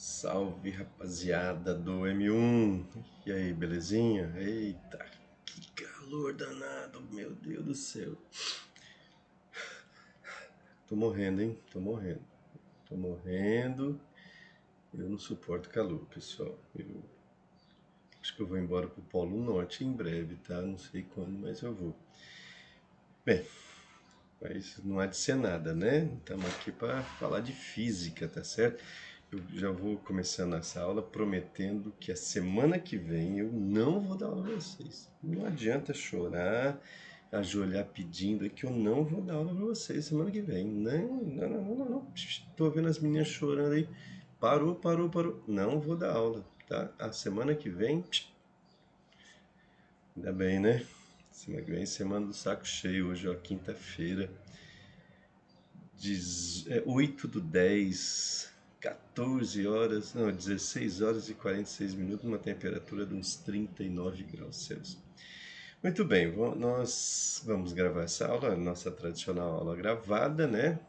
Salve, rapaziada do M1. E aí, belezinha? Eita, que calor danado, meu Deus do céu. Tô morrendo, hein? Tô morrendo. Tô morrendo. Eu não suporto calor, pessoal. Eu acho que eu vou embora pro Polo Norte em breve, tá? Não sei quando, mas eu vou. Bem, mas não há de ser nada, né? Estamos aqui para falar de física, tá certo? Eu já vou começando essa aula prometendo que a semana que vem eu não vou dar aula para vocês. Não adianta chorar, ajoelhar pedindo que eu não vou dar aula para vocês semana que vem. Não, não, não, não, não. Tô vendo as meninas chorando aí. Parou, parou, parou. Não vou dar aula, tá? A semana que vem, ainda bem, né? Semana que vem, semana do saco cheio. Hoje é quinta-feira. 8/10, 14 horas, não, 16 horas e 46 minutos, numa temperatura de uns 39 graus Celsius. Muito bem, nós vamos gravar essa aula, nossa tradicional aula gravada, né?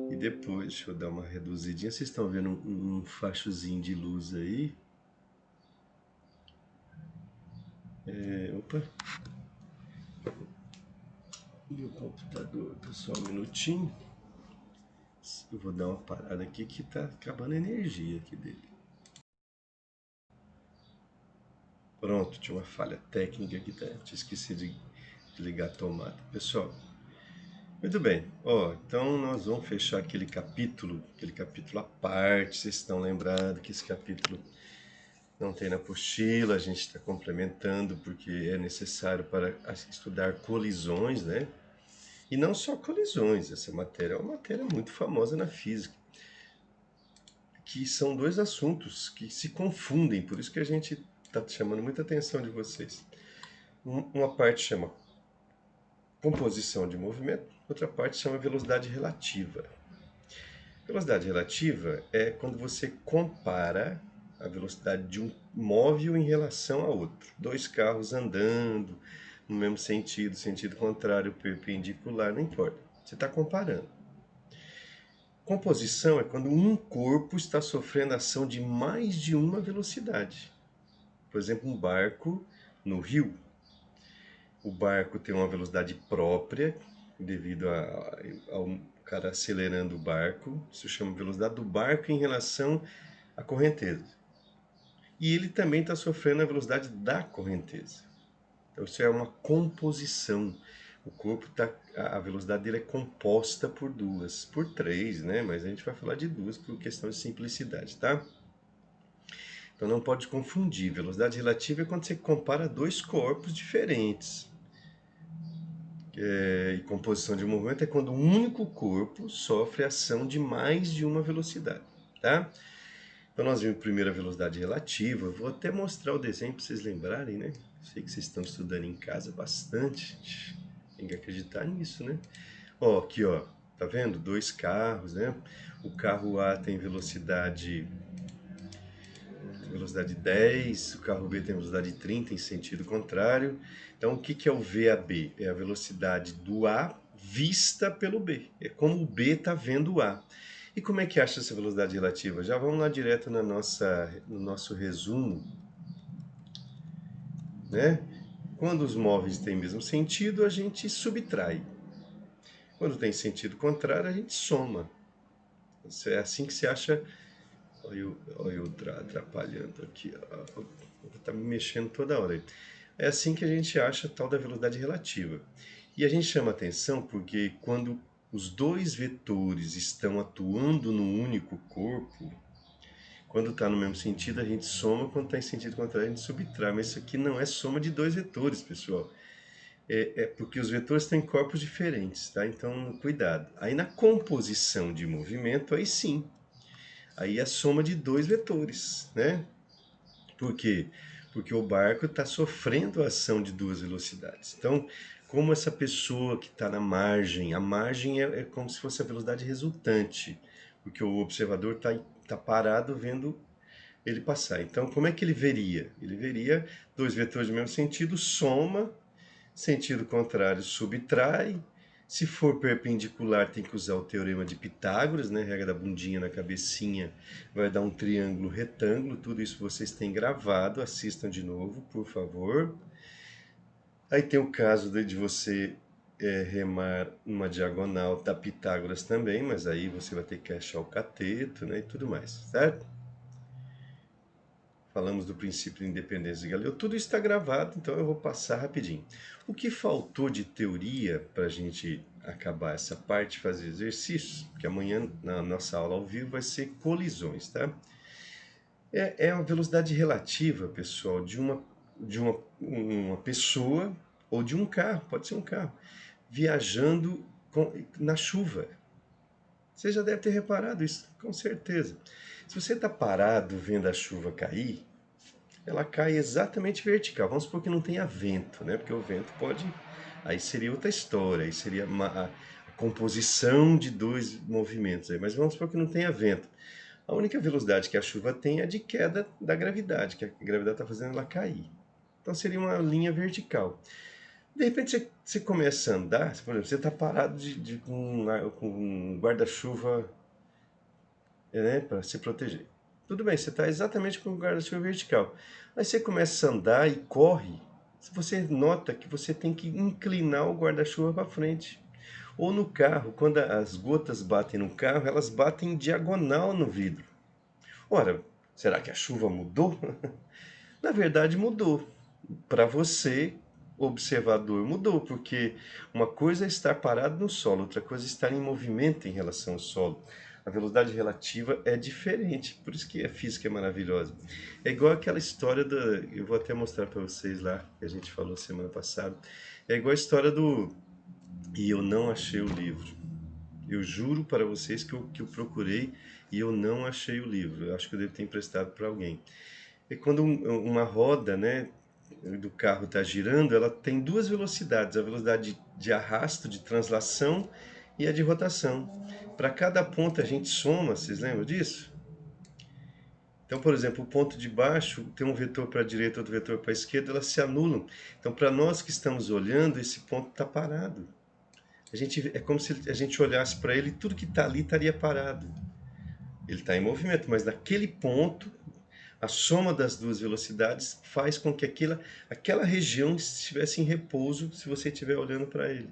E depois, deixa eu dar uma reduzidinha. Vocês estão vendo um fachozinho de luz aí? Opa, e o computador, só um minutinho. Eu vou dar uma parada aqui que tá acabando a energia aqui dele. Pronto, tinha uma falha técnica aqui, tá? Tinha esquecido de ligar a tomada. Pessoal, muito bem. Ó, então nós vamos fechar aquele capítulo à parte. Vocês estão lembrados que esse capítulo não tem na apostila, a gente está complementando porque é necessário para estudar colisões, né? E não só colisões, essa matéria é uma matéria muito famosa na física, que são dois assuntos que se confundem, por isso que a gente está chamando muita atenção de vocês. Uma parte chama composição de movimento, outra parte chama velocidade relativa. Velocidade relativa é quando você compara a velocidade de um móvel em relação a outro. Dois carros andando no mesmo sentido, sentido contrário, perpendicular, não importa. Você está comparando. Composição é quando um corpo está sofrendo ação de mais de uma velocidade. Por exemplo, um barco no rio. O barco tem uma velocidade própria, devido ao cara acelerando o barco. Isso chama velocidade do barco em relação à correnteza. E ele também está sofrendo a velocidade da correnteza. Então isso é uma composição. O corpo tá, a velocidade dele é composta por três, né? Mas a gente vai falar de duas por questão de simplicidade, tá? Então não pode confundir. Velocidade relativa é quando você compara dois corpos diferentes. E composição de movimento é quando um único corpo sofre ação de mais de uma velocidade, tá? Então nós vimos primeiro a velocidade relativa. Vou até mostrar o desenho para vocês lembrarem, né? Sei que vocês estão estudando em casa bastante. Tem que acreditar nisso, né? Ó, aqui, ó. Tá vendo? Dois carros, né? O carro A tem velocidade 10, o carro B tem velocidade 30 em sentido contrário. Então, o que que é o VAB? É a velocidade do A vista pelo B. É como o B está vendo o A. E como é que acha essa velocidade relativa? Já vamos lá direto no nosso resumo, né? Quando os móveis têm mesmo sentido, a gente subtrai. Quando tem sentido contrário, a gente soma. Isso é assim que se acha. Olha eu atrapalhando aqui. Tá me mexendo toda hora. É assim que a gente acha a tal da velocidade relativa. E a gente chama atenção porque quando os dois vetores estão atuando no único corpo, quando está no mesmo sentido a gente soma, quando está em sentido contrário a gente subtrai. Mas isso aqui não é soma de dois vetores, pessoal. É porque os vetores têm corpos diferentes, tá? Então, cuidado. Aí na composição de movimento, aí sim. Aí é a soma de dois vetores, né? Por quê? Porque o barco está sofrendo a ação de duas velocidades. Então, como essa pessoa que está na margem, a margem é como se fosse a velocidade resultante, porque o observador tá parado vendo ele passar. Então, como é que ele veria? Ele veria dois vetores do mesmo sentido, soma, sentido contrário subtrai, Se for perpendicular, tem que usar o teorema de Pitágoras, né? Regra da bundinha na cabecinha, vai dar um triângulo retângulo. Tudo isso vocês têm gravado, assistam de novo, por favor. Aí tem o caso de você remar uma diagonal da Pitágoras também, mas aí você vai ter que achar o cateto, né, e tudo mais, certo? Falamos do princípio de independência de Galileu. Tudo está gravado, então eu vou passar rapidinho. O que faltou de teoria para a gente acabar essa parte, fazer exercícios, que amanhã na nossa aula ao vivo vai ser colisões, tá? É a velocidade relativa, pessoal, uma pessoa ou de um carro, pode ser um carro, viajando na chuva. Você já deve ter reparado isso, com certeza. Se você está parado vendo a chuva cair, ela cai exatamente vertical. Vamos supor que não tenha vento, né? Porque o vento pode. Aí seria outra história, aí seria a composição de dois movimentos. Aí. Mas vamos supor que não tenha vento. A única velocidade que a chuva tem é de queda da gravidade, que a gravidade está fazendo ela cair. Então seria uma linha vertical. De repente você começa a andar, por exemplo, você está parado com um guarda-chuva, né, para se proteger. Tudo bem, você está exatamente com o guarda-chuva vertical. Aí você começa a andar e corre, você nota que você tem que inclinar o guarda-chuva para frente. Ou no carro, quando as gotas batem no carro, elas batem diagonal no vidro. Ora, será que a chuva mudou? Na verdade, mudou. Para você, observador, mudou, porque uma coisa é estar parado no solo, outra coisa é estar em movimento em relação ao solo. A velocidade relativa é diferente, por isso que a física é maravilhosa. É igual aquela história da. Eu vou até mostrar para vocês lá, que a gente falou semana passada. É igual a história do. E eu não achei o livro. Eu juro para vocês que eu procurei e eu não achei o livro. Eu acho que eu devo ter emprestado para alguém. É quando uma roda, né, do carro está girando, ela tem duas velocidades, a velocidade de arrasto, de translação e a de rotação. Para cada ponto a gente soma, vocês lembram disso? Então, por exemplo, o ponto de baixo tem um vetor para a direita, outro vetor para a esquerda, elas se anulam. Então, para nós que estamos olhando, esse ponto está parado. É como se a gente olhasse para ele e tudo que está ali estaria parado. Ele está em movimento, mas naquele ponto a soma das duas velocidades faz com que aquela região estivesse em repouso se você estiver olhando para ele,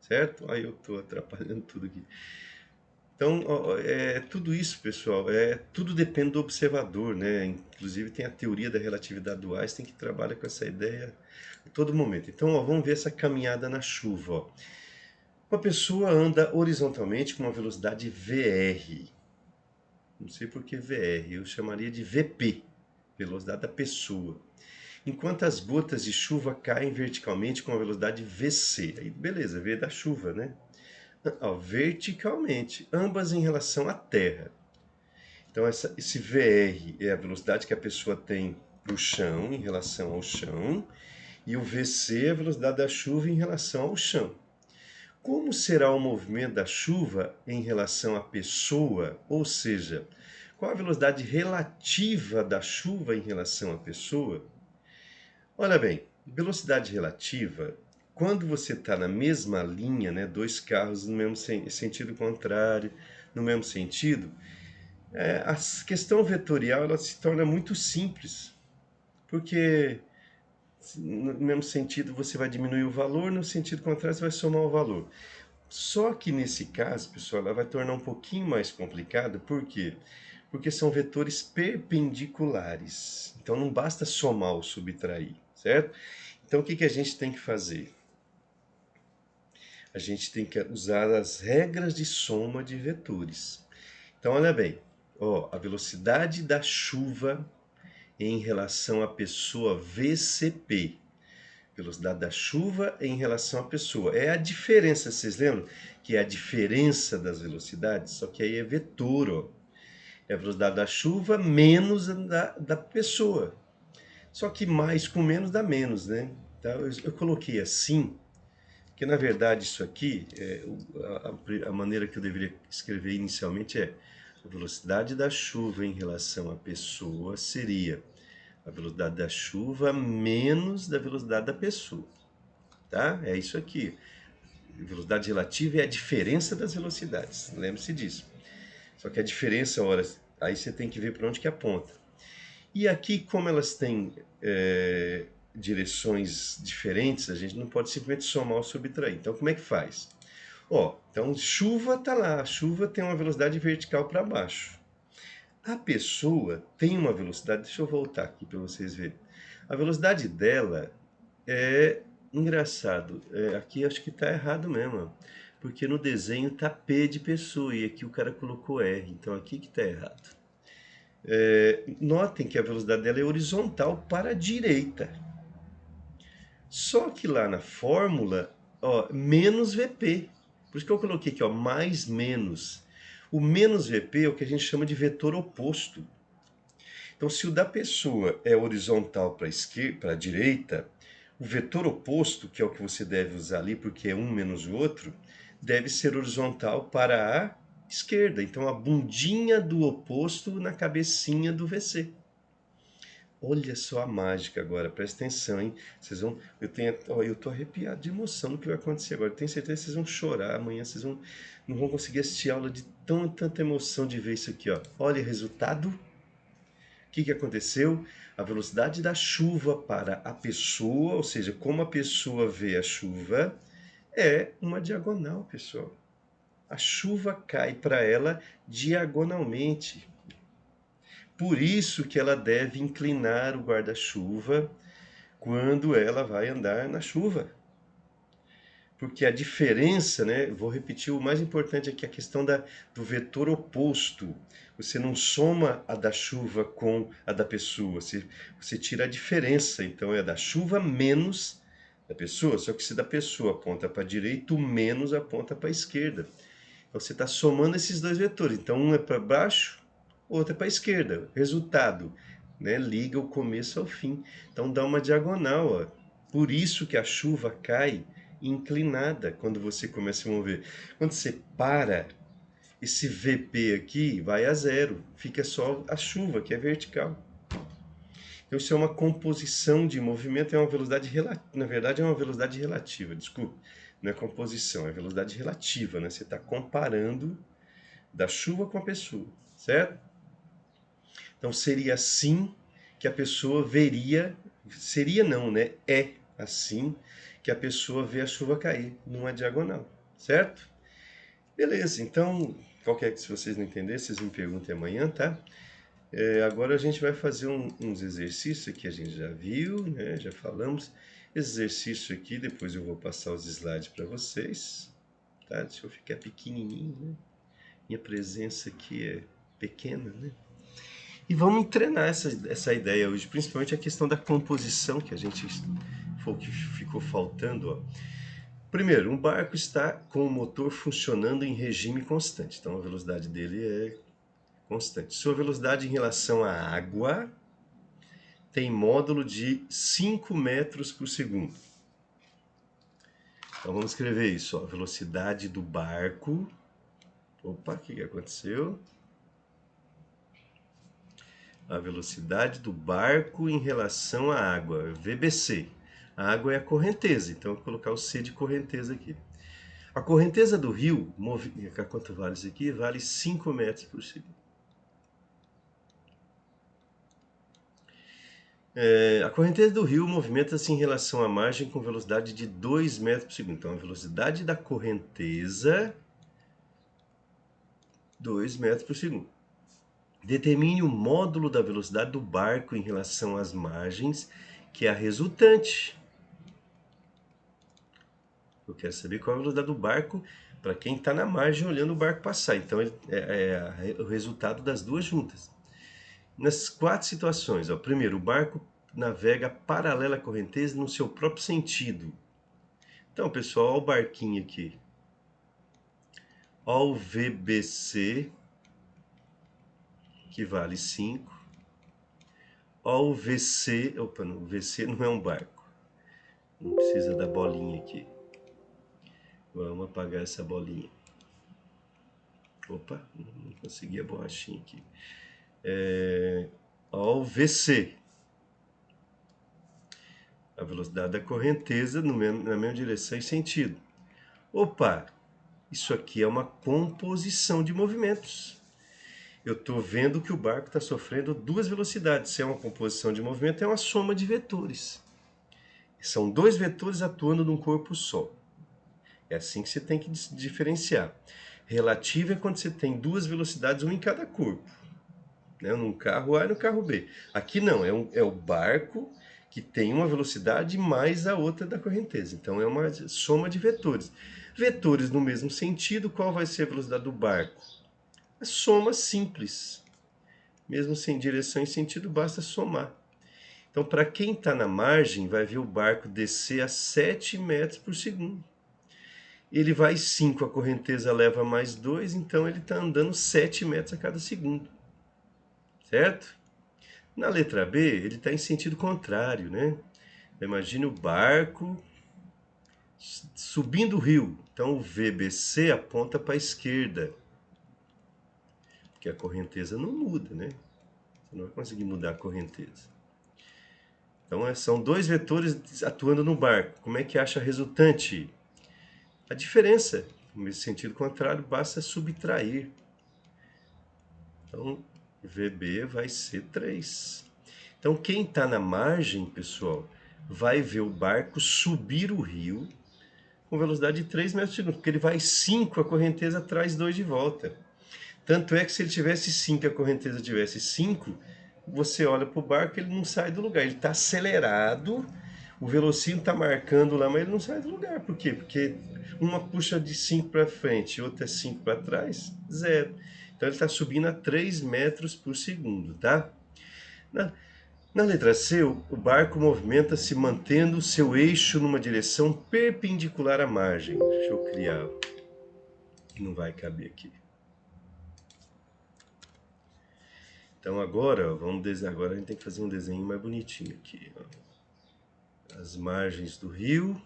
certo? Aí eu estou atrapalhando tudo aqui. Então, tudo isso, pessoal, tudo depende do observador, né? Inclusive tem a teoria da relatividade do Einstein que trabalha com essa ideia a todo momento. Então, vamos ver essa caminhada na chuva. Ó. Uma pessoa anda horizontalmente com uma velocidade VR. Não sei por que VR, eu chamaria de VP, velocidade da pessoa. Enquanto as gotas de chuva caem verticalmente com a velocidade VC. Aí, beleza, V da chuva, né? Ó, verticalmente, ambas em relação à Terra. Então, esse VR é a velocidade que a pessoa tem para o chão, em relação ao chão, e o VC é a velocidade da chuva em relação ao chão. Como será o movimento da chuva em relação à pessoa? Ou seja, qual a velocidade relativa da chuva em relação à pessoa? Olha bem, velocidade relativa, quando você está na mesma linha, né, dois carros no mesmo sentido contrário, no mesmo sentido, a questão vetorial ela se torna muito simples, porque no mesmo sentido você vai diminuir o valor, no sentido contrário você vai somar o valor. Só que nesse caso, pessoal, ela vai tornar um pouquinho mais complicado, por quê? Porque são vetores perpendiculares. Então não basta somar ou subtrair, certo? Então o que a gente tem que fazer? A gente tem que usar as regras de soma de vetores. Então olha bem, ó, a velocidade da chuva em relação à pessoa VCP. Velocidade da chuva em relação à pessoa. É a diferença, vocês lembram? Que é a diferença das velocidades, só que aí é vetor, ó. É a velocidade da chuva menos da pessoa. Só que mais com menos dá menos, né? Então, eu coloquei assim, que na verdade isso aqui, a maneira que eu deveria escrever inicialmente é a velocidade da chuva em relação à pessoa seria a velocidade da chuva menos da velocidade da pessoa, tá? É isso aqui. Velocidade relativa é a diferença das velocidades, lembre-se disso. Só que a diferença, ora, aí você tem que ver para onde que aponta. E aqui, como elas têm direções diferentes, a gente não pode simplesmente somar ou subtrair. Então, como é que faz? Ó, então chuva tá lá, a chuva tem uma velocidade vertical para baixo. A pessoa tem uma velocidade, deixa eu voltar aqui para vocês verem. A velocidade dela é engraçado, aqui acho que tá errado mesmo, porque no desenho tá P de pessoa e aqui o cara colocou R, então aqui que tá errado. Notem que a velocidade dela é horizontal para a direita. Só que lá na fórmula, ó, menos VP. Por isso que eu coloquei aqui, ó, mais menos. O menos VP é o que a gente chama de vetor oposto. Então, se o da pessoa é horizontal para a esquerda, para a direita, o vetor oposto, que é o que você deve usar ali, porque é um menos o outro, deve ser horizontal para a esquerda. Então, a bundinha do oposto na cabecinha do VC. Olha só a mágica agora, presta atenção, hein? Vocês vão, eu tô arrepiado de emoção no que vai acontecer agora. Tenho certeza que vocês vão chorar amanhã, não vão conseguir assistir aula de tanta emoção de ver isso aqui, ó. Olha o resultado. O que que aconteceu? A velocidade da chuva para a pessoa, ou seja, como a pessoa vê a chuva, é uma diagonal, pessoal. A chuva cai para ela diagonalmente. Por isso que ela deve inclinar o guarda-chuva quando ela vai andar na chuva. Porque a diferença, né? Vou repetir, o mais importante aqui é a questão do vetor oposto. Você não soma a da chuva com a da pessoa, você tira a diferença. Então é a da chuva menos da pessoa, só que se da pessoa aponta para a direita, o menos aponta para a esquerda. Então você está somando esses dois vetores. Então um é para baixo, o outro é para a esquerda. Resultado, né? Liga o começo ao fim. Então dá uma diagonal. Ó. Por isso que a chuva cai inclinada quando você começa a mover. Quando você para, esse VP aqui vai a zero. Fica só a chuva, que é vertical. Então isso é uma composição de movimento, é uma velocidade relativa. Na verdade é uma velocidade relativa, desculpe. Não é composição, é velocidade relativa, né? Você está comparando da chuva com a pessoa, certo? Então seria assim que a pessoa veria, seria não, né? É assim que a pessoa vê a chuva cair numa diagonal, certo? Beleza, então, qualquer que se vocês não entenderem, vocês me perguntem amanhã, tá? Agora a gente vai fazer uns exercícios que a gente já viu, né? Já falamos. Esse exercício aqui, depois eu vou passar os slides para vocês, tá? Deixa eu ficar pequenininho, né? Minha presença aqui é pequena, né? E vamos treinar essa ideia hoje, principalmente a questão da composição que a gente que ficou faltando. Ó. Primeiro, um barco está com o motor funcionando em regime constante, então a velocidade dele é constante. Sua velocidade em relação à água tem módulo de 5 metros por segundo. Então vamos escrever isso, ó. Velocidade do barco. Opa, o que aconteceu? A velocidade do barco em relação à água, VBC. A água é a correnteza, então eu vou colocar o C de correnteza aqui. A correnteza do rio, quanto vale isso aqui? Vale 5 metros por segundo. A correnteza do rio movimenta-se em relação à margem com velocidade de 2 metros por segundo. Então a velocidade da correnteza, 2 metros por segundo. Determine o módulo da velocidade do barco em relação às margens, que é a resultante. Eu quero saber qual é a velocidade do barco para quem está na margem olhando o barco passar. Então é o resultado das duas juntas. Nas 4 situações, ó, primeiro, o barco navega paralela à correnteza no seu próprio sentido. Então, pessoal, olha o barquinho aqui. Olha o VBC, que vale 5. Olha o VC, opa, não, o VC não é um barco. Não precisa da bolinha aqui. Vamos apagar essa bolinha. Opa, não consegui a borrachinha aqui. Olha o VC. A velocidade da correnteza na mesma direção e sentido. Opa, isso aqui é uma composição de movimentos. Eu estou vendo que o barco está sofrendo duas velocidades. Se é uma composição de movimento, é uma soma de vetores. São dois vetores atuando num corpo só. É assim que você tem que diferenciar. Relativa é quando você tem duas velocidades, uma em cada corpo. Né? Num carro A e no carro B. Aqui não, é o barco que tem uma velocidade mais a outra da correnteza. Então é uma soma de vetores. Vetores no mesmo sentido, qual vai ser a velocidade do barco? É soma simples. Mesmo sem direção e sentido, basta somar. Então, para quem está na margem, vai ver o barco descer a 7 metros por segundo. Ele vai 5, a correnteza leva mais 2, então ele está andando 7 metros a cada segundo. Certo? Na letra B, ele está em sentido contrário, né? Imagine o barco subindo o rio. Então, o VBC aponta para a esquerda, porque a correnteza não muda, né? Você não vai conseguir mudar a correnteza. Então, são dois vetores atuando no barco. Como é que acha a resultante? A diferença, no sentido contrário, basta subtrair. Então, VB vai ser 3. Então, quem está na margem, pessoal, vai ver o barco subir o rio com velocidade de 3 metros por segundo, porque ele vai 5, a correnteza traz 2 de volta. Tanto é que se ele tivesse 5 e a correnteza tivesse 5, você olha para o barco, ele não sai do lugar, ele está acelerado, o velocímetro está marcando lá, mas ele não sai do lugar. Por quê? Porque uma puxa de 5 para frente e outra é 5 para trás, zero. Então ele está subindo a 3 metros por segundo, tá? Na letra C, o barco movimenta-se mantendo seu eixo numa direção perpendicular à margem. Deixa eu criar, que não vai caber aqui. Então agora, vamos desenhar. Agora a gente tem que fazer um desenho mais bonitinho aqui. As margens do rio.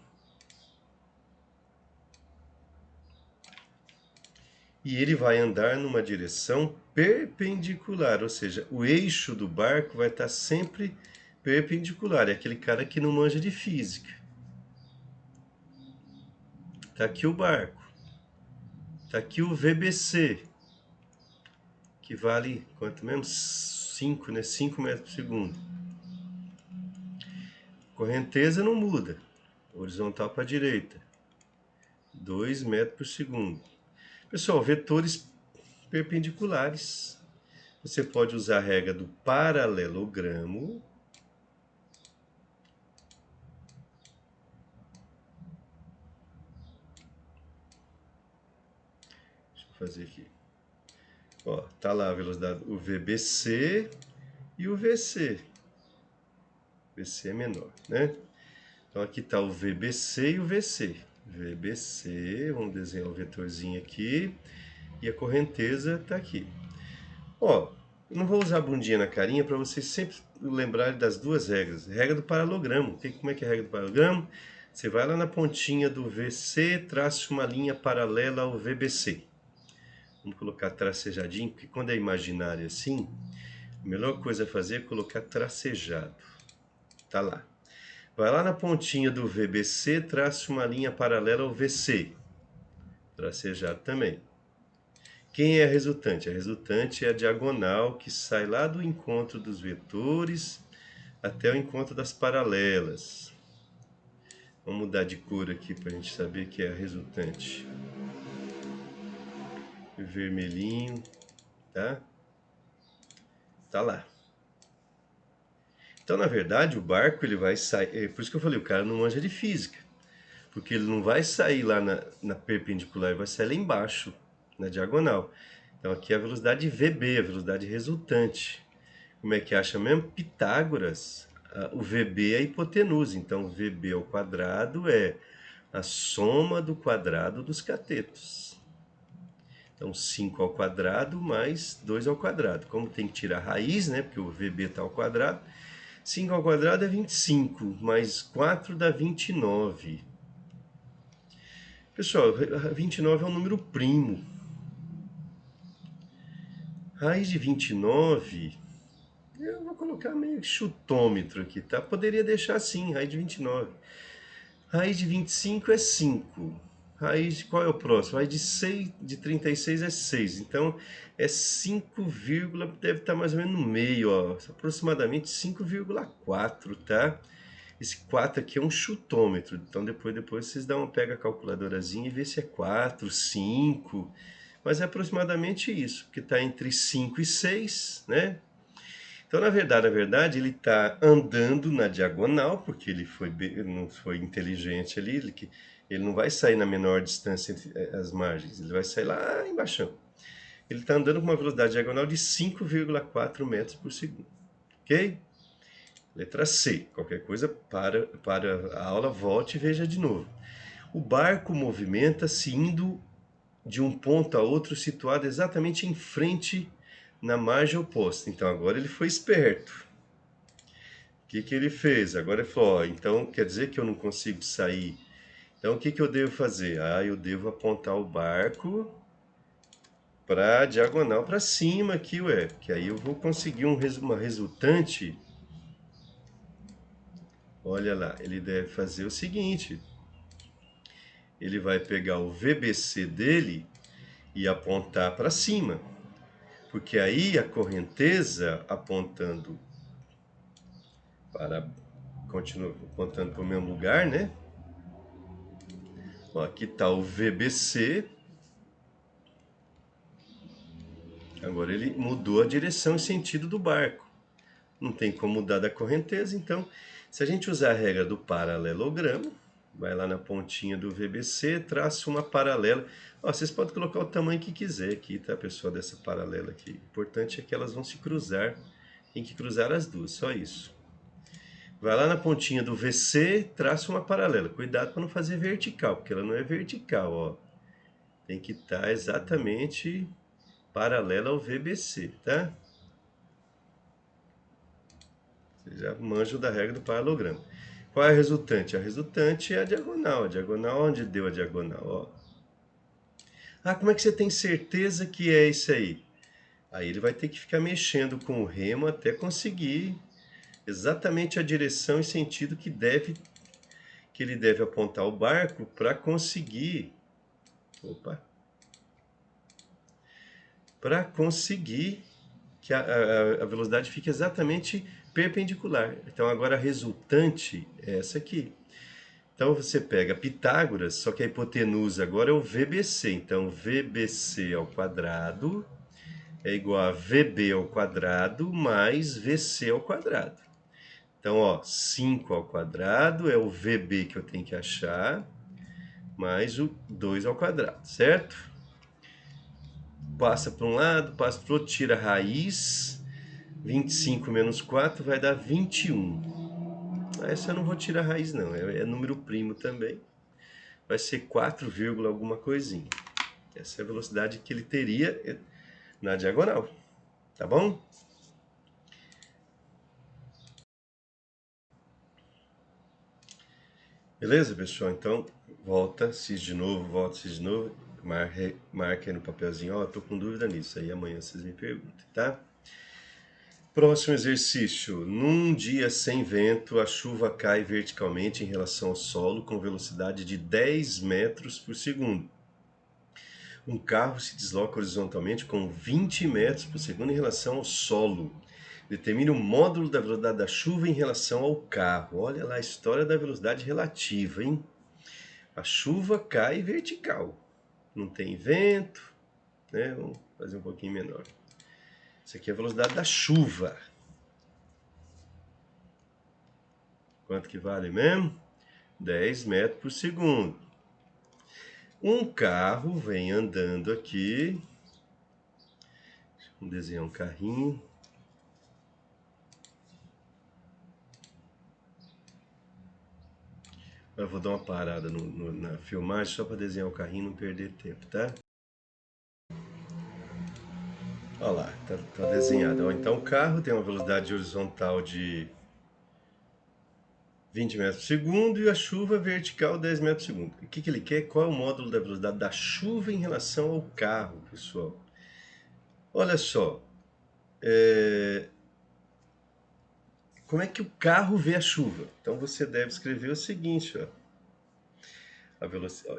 E ele vai andar numa direção perpendicular, ou seja, o eixo do barco vai estar sempre perpendicular. É aquele cara que não manja de física. Tá aqui o barco. Tá aqui o VBC, que vale quanto mesmo? 5, né? 5 metros por segundo. Correnteza não muda. Horizontal para a direita. 2 metros por segundo. Pessoal, vetores perpendiculares. Você pode usar a regra do paralelogramo. Deixa eu fazer aqui. Ó, tá lá a velocidade, o VBC e o VC. VC é menor, né? Então aqui está o VBC e o VC. VBC, vamos desenhar o vetorzinho aqui. E a correnteza está aqui. Ó, eu não vou usar a bundinha na carinha para vocês sempre lembrarem das duas regras. Regra do paralelogramo. Como é que é a regra do paralelogramo? Você vai lá na pontinha do VC, traça uma linha paralela ao VBC. Vamos colocar tracejadinho, porque quando é imaginário assim, a melhor coisa a fazer é colocar tracejado. Tá lá. Vai lá na pontinha do VBC, traça uma linha paralela ao VC. Tracejado também. Quem é a resultante? A resultante é a diagonal que sai lá do encontro dos vetores até o encontro das paralelas. Vamos mudar de cor aqui para a gente saber que é a resultante. Vermelhinho, tá? Tá lá. Então, na verdade, o barco ele vai sair. É por isso que eu falei, o cara não manja de física. Porque ele não vai sair lá na perpendicular, ele vai sair lá embaixo, na diagonal. Então, aqui é a velocidade VB, a velocidade resultante. Como é que acha mesmo? Pitágoras, o VB é a hipotenusa. Então, VB ao quadrado é a soma do quadrado dos catetos. Então, 5 ao quadrado mais 2 ao quadrado. Como tem que tirar a raiz, né? Porque o VB está ao quadrado. 5 ao quadrado é 25, mais 4 dá 29. Pessoal, 29 é um número primo. Raiz de 29, eu vou colocar meio chutômetro aqui, tá? Poderia deixar assim, raiz de 29. Raiz de 25 é 5. Raiz, qual é o próximo? Raiz de 36 é 6. Então, é 5, deve estar mais ou menos no meio, ó. Aproximadamente 5,4, tá? Esse 4 aqui é um chutômetro. Então, depois vocês pega a calculadorazinha e vê se é 4, 5. Mas é aproximadamente isso, que está entre 5 e 6, né? Então, na verdade, ele está andando na diagonal, porque ele não foi inteligente ali, ele não vai sair na menor distância entre as margens, ele vai sair lá embaixo. Ele está andando com uma velocidade diagonal de 5,4 metros por segundo. Ok? Letra C. Qualquer coisa, para a aula, volte e veja de novo. O barco movimenta-se indo de um ponto a outro situado exatamente em frente na margem oposta. Então agora ele foi esperto. O que ele fez? Agora ele falou, ó, então quer dizer que eu não consigo sair. Então o que eu devo fazer? Ah, eu devo apontar o barco para diagonal para cima aqui, ué. Que aí eu vou conseguir uma resultante. Olha lá, ele deve fazer o seguinte. Ele vai pegar o VBC dele e apontar para cima. Porque aí a correnteza apontando para... Continua apontando para o mesmo lugar, né? Ó, aqui está o VBC. Agora ele mudou a direção e sentido do barco. Não tem como mudar da correnteza, então, se a gente usar a regra do paralelogramo, vai lá na pontinha do VBC, traça uma paralela. Ó, vocês podem colocar o tamanho que quiser aqui, tá, pessoal, dessa paralela aqui. O importante é que elas vão se cruzar. Tem que cruzar as duas, só isso. Vai lá na pontinha do VC, traça uma paralela. Cuidado para não fazer vertical, porque ela não é vertical, ó. Tem que estar exatamente paralela ao VBC, tá? Você já manja da regra do paralelogramo. Qual é a resultante? A resultante é a diagonal. A diagonal, onde deu a diagonal? Ó. Ah, como é que você tem certeza que é isso aí? Aí ele vai ter que ficar mexendo com o remo até conseguir exatamente a direção e sentido que ele deve apontar o barco para conseguir... Opa! Para conseguir que a velocidade fique exatamente perpendicular. Então agora a resultante é essa aqui. Então você pega Pitágoras, só que a hipotenusa agora é o VBC. Então VBC ao quadrado é igual a VB ao quadrado mais VC ao quadrado. Então, ó, 5 ao quadrado é o VB que eu tenho que achar, mais o 2 ao quadrado, certo? Passa para um lado, passa para o outro, tira a raiz. 25 menos 4 vai dar 21. Essa eu não vou tirar a raiz não, é número primo também. Vai ser 4, alguma coisinha. Essa é a velocidade que ele teria na diagonal, tá bom? Beleza, pessoal? Então, volta, cis de novo, volta, cis de novo. Marca aí no papelzinho, ó, tô com dúvida nisso. Aí amanhã vocês me perguntem, tá? Próximo exercício. Num dia sem vento, a chuva cai verticalmente em relação ao solo com velocidade de 10 metros por segundo. Um carro se desloca horizontalmente com 20 metros por segundo em relação ao solo. Determine o módulo da velocidade da chuva em relação ao carro. Olha lá a história da velocidade relativa, hein? A chuva cai vertical. Não tem vento, né? Vamos fazer um pouquinho menor. Isso aqui é a velocidade da chuva. Quanto que vale mesmo? 10 metros por segundo. Um carro vem andando aqui. Vamos desenhar um carrinho. Eu vou dar uma parada na filmagem só para desenhar o carrinho e não perder tempo, tá? Olha lá, tá desenhado. Então o carro tem uma velocidade horizontal de 20 metros por segundo e a chuva vertical 10 metros por segundo. O que ele quer? Qual é o módulo da velocidade da chuva em relação ao carro, pessoal? Olha só, como é que o carro vê a chuva? Então você deve escrever o seguinte, ó.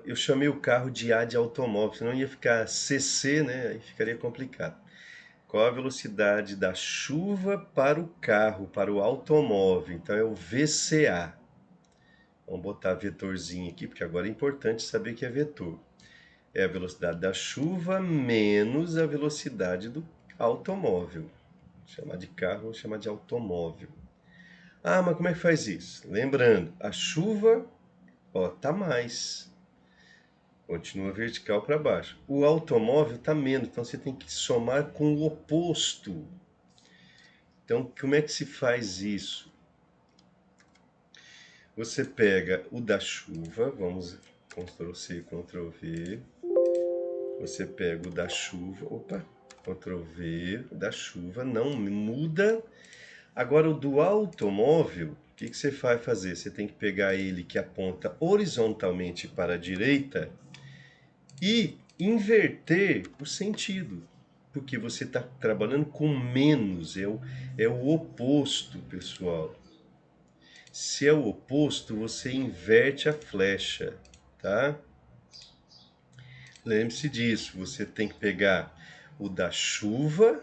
Eu chamei o carro de A de automóvel, senão ia ficar CC, né? Aí ficaria complicado. Qual a velocidade da chuva para o carro, para o automóvel? Então é o VCA. Vamos botar vetorzinho aqui, porque agora é importante saber que é vetor. É a velocidade da chuva menos a velocidade do automóvel. Vou chamar de carro, vou chamar de automóvel. Ah, mas como é que faz isso? Lembrando, a chuva, ó, tá mais. Continua vertical para baixo. O automóvel está menos, então você tem que somar com o oposto. Então, como é que se faz isso? Você pega o da chuva, vamos Ctrl C, Ctrl V. Você pega o da chuva, opa, Ctrl V, o da chuva, não muda. Agora o do automóvel, o que você vai fazer? Você tem que pegar ele que aponta horizontalmente para a direita e inverter o sentido, porque você está trabalhando com menos, é o oposto, pessoal. Se é o oposto, você inverte a flecha, tá? Lembre-se disso, você tem que pegar o da chuva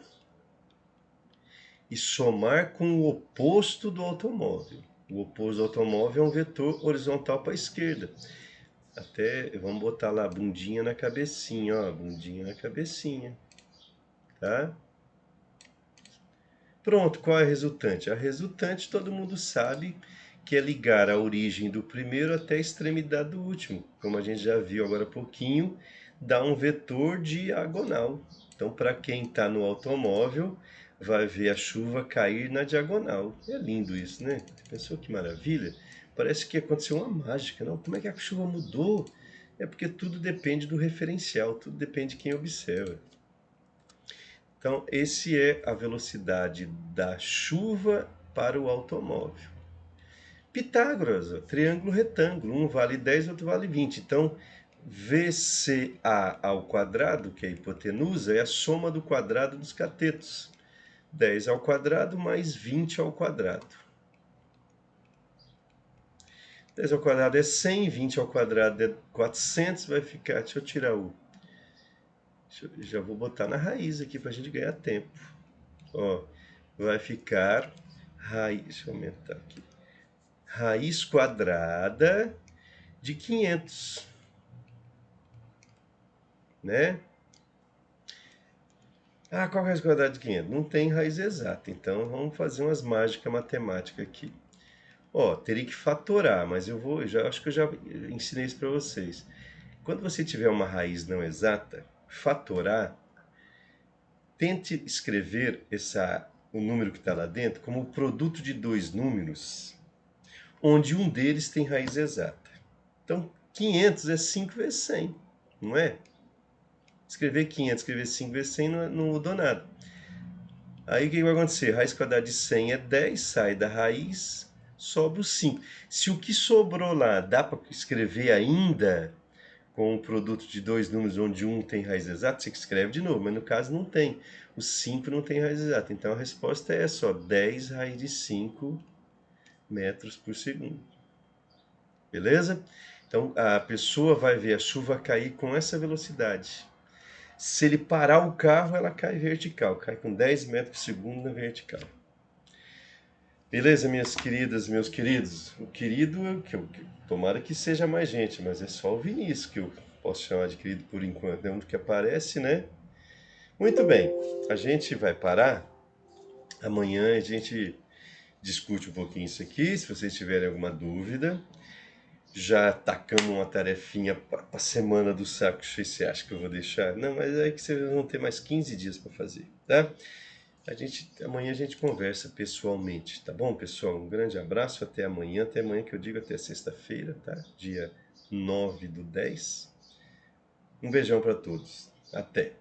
e somar com o oposto do automóvel. O oposto do automóvel é um vetor horizontal para a esquerda. Até vamos botar lá a bundinha na cabecinha, ó, bundinha na cabecinha, tá? Pronto, qual é a resultante? A resultante todo mundo sabe que é ligar a origem do primeiro até a extremidade do último. Como a gente já viu agora há pouquinho, dá um vetor diagonal. Então, para quem está no automóvel, vai ver a chuva cair na diagonal. É lindo isso, né? Pensou que maravilha? Parece que aconteceu uma mágica, não? Como é que a chuva mudou? É porque tudo depende do referencial, tudo depende de quem observa. Então, esse é a velocidade da chuva para o automóvel. Pitágoras, ó, triângulo retângulo, um vale 10, outro vale 20. Então, VCA ao quadrado, que é a hipotenusa, é a soma do quadrado dos catetos. 10 ao quadrado mais 20 ao quadrado. 10 ao quadrado é 100, 20 ao quadrado é 400, vai ficar, deixa eu tirar o... Já vou botar na raiz aqui para a gente ganhar tempo. Ó, vai ficar raiz, deixa eu aumentar aqui, raiz quadrada de 500, né? Ah, qual é a raiz quadrada de 500? Não tem raiz exata, então vamos fazer umas mágicas matemáticas aqui. Ó, teria que fatorar, mas eu já acho que eu já ensinei isso para vocês. Quando você tiver uma raiz não exata, fatorar, tente escrever o número que está lá dentro como o produto de dois números, onde um deles tem raiz exata. Então, 500 é 5 vezes 100, não é? Escrever 500, escrever 5 vezes 100 não mudou nada. Aí o que vai acontecer? Raiz quadrada de 100 é 10, sai da raiz, sobra o 5. Se o que sobrou lá dá para escrever ainda com um produto de dois números onde um tem raiz exata, você escreve de novo, mas no caso não tem. O 5 não tem raiz exata. Então a resposta é essa, ó, 10 raiz de 5 metros por segundo. Beleza? Então a pessoa vai ver a chuva cair com essa velocidade. Se ele parar o carro, ela cai vertical, cai com 10 metros por segundo na vertical. Beleza, minhas queridas, meus queridos? O querido, tomara que seja mais gente, mas é só o Vinícius que eu posso chamar de querido por enquanto, é um que aparece, né? Muito bem, a gente vai parar. Amanhã a gente discute um pouquinho isso aqui, se vocês tiverem alguma dúvida. Já tacamos uma tarefinha para a semana do saco cheio, você acha que eu vou deixar? Não, mas é que vocês vão ter mais 15 dias para fazer, tá? Amanhã a gente conversa pessoalmente, tá bom, pessoal? Um grande abraço, até amanhã que eu digo até sexta-feira, tá? Dia 9/10. Um beijão para todos. Até.